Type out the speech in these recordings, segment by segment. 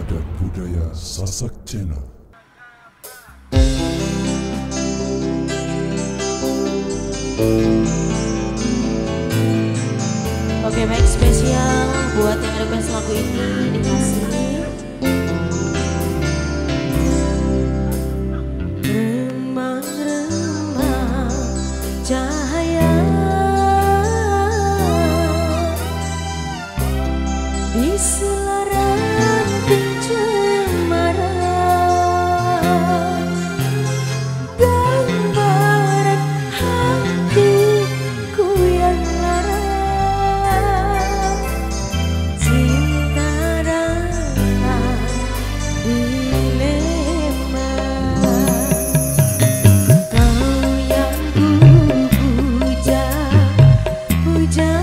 dan budaya Sasak Channel. Oke, baik, spesial buat yang request lagu ini dikasih. Remang-remang cahaya di selaran cemara, gambaran hatiku yang lara, cinta dalam dilema. Kau yang ku puja-puja,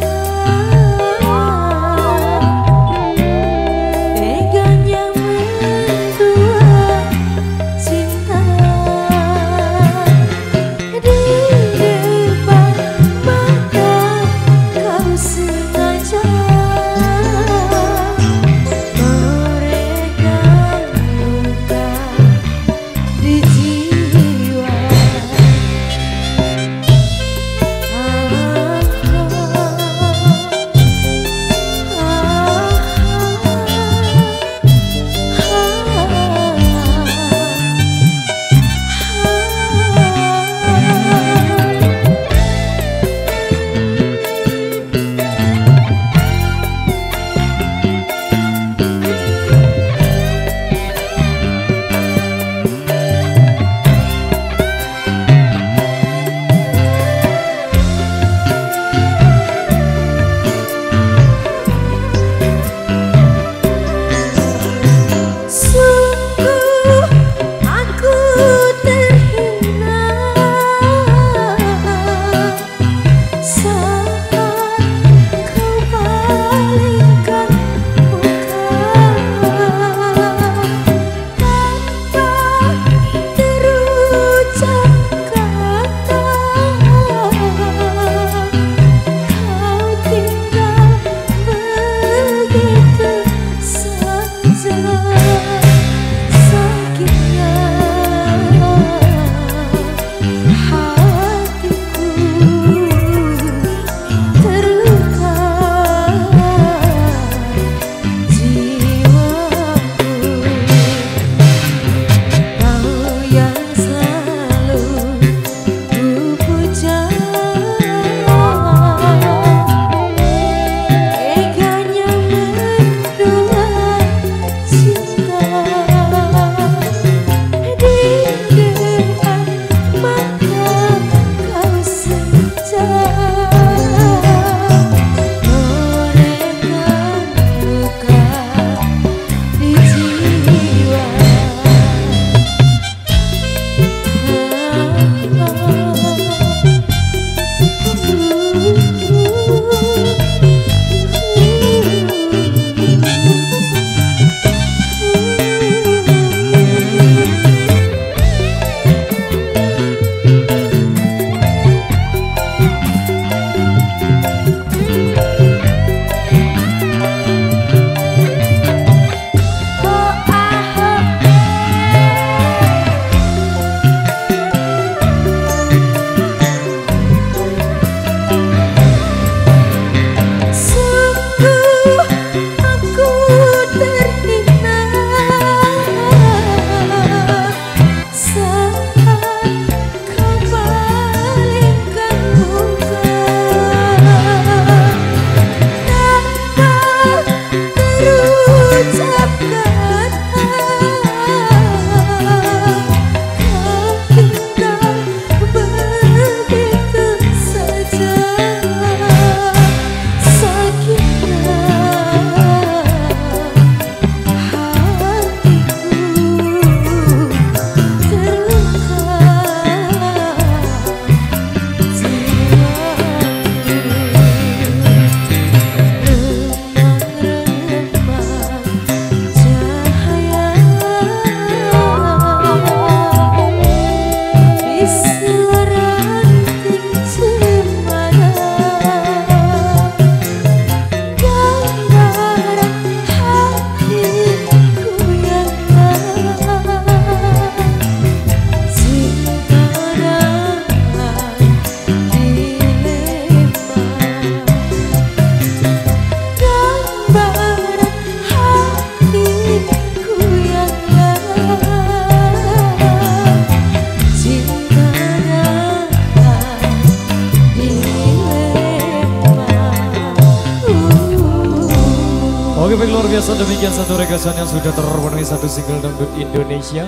Baik, luar biasa, demikian satu regasan yang sudah terpenuhi satu single dangdut Indonesia.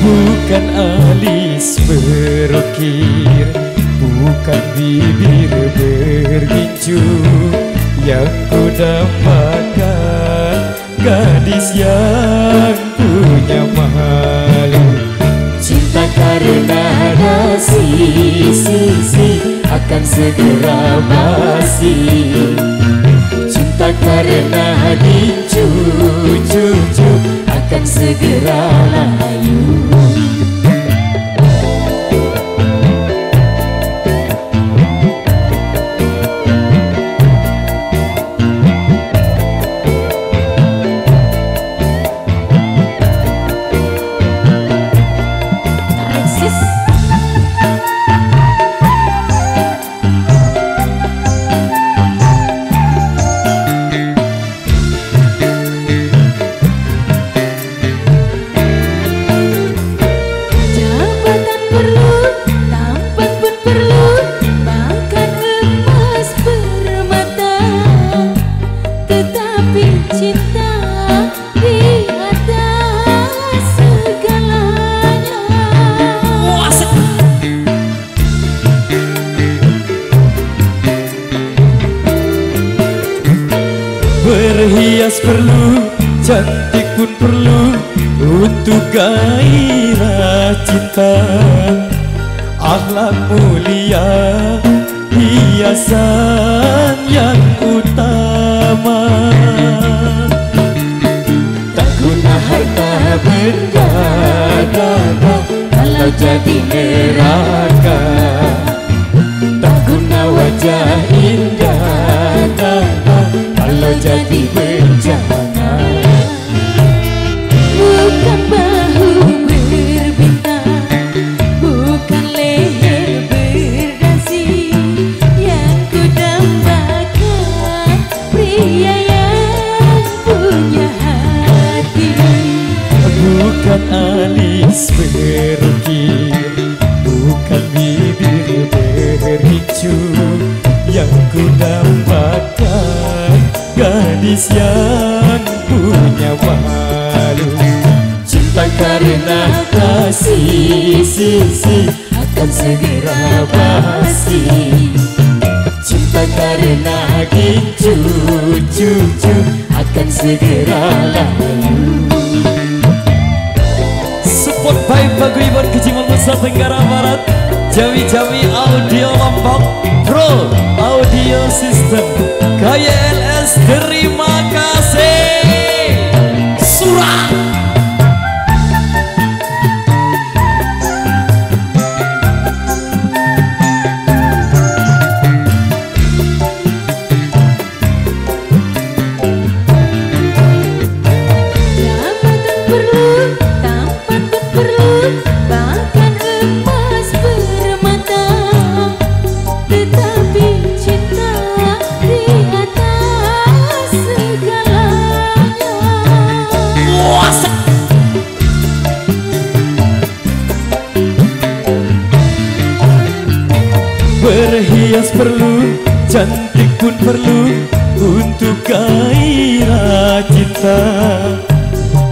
Bukan alis berukir, bukan bibir bergincu, yang ku dambakan gadis yang punya malu. Cinta karena sisi akan segera basi, cinta karena gincu akan segera layu. Berhias perlu, cantik pun perlu untuk gairah cinta. Akhlak mulia, hiasan yang utama. Tak guna harta benda kalau jadi neraka. Tak guna wajah indah kalau jadi bencana. Bukan bahu berbintang, bukan leher berdasi, yang ku dambakan pria yang punya hati. Bukan alis berukir, bukan bibir bergincu, yang ku dambakan gadis yang punya malu. Cinta karena sisi akan segera basi, cinta karena gincu akan segera layu. Support by Paguyuban Kecimal Nusa Tenggara Barat, Jami Audio Lombok, Pro Audio System, KYLS, terima kasih. Surah. Berhias perlu, cantik pun perlu untuk gairah cinta.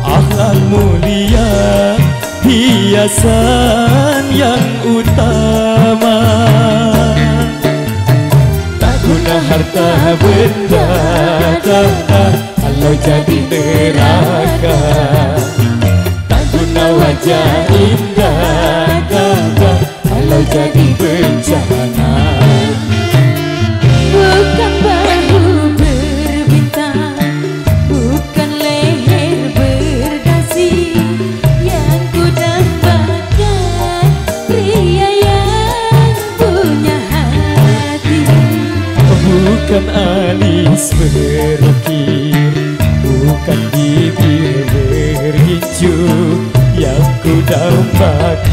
Akhlak mulia, hiasan yang utama. Tak guna harta benda kalau jadi neraka. Tak guna wajah indah kalau jadi bencana. Bukan bahu berbintang, bukan leher berdasi, yang ku dambakan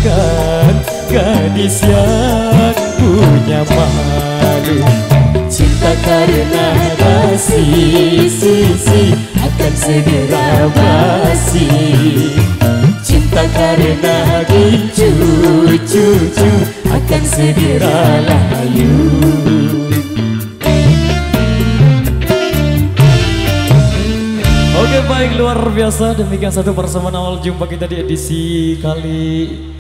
bukan gadis yang punya malu. Cinta karena kasih akan segera basi. Cinta karena cucu akan segera layu. Oke baik, luar biasa. Demikian satu persamaan awal jumpa kita di edisi kali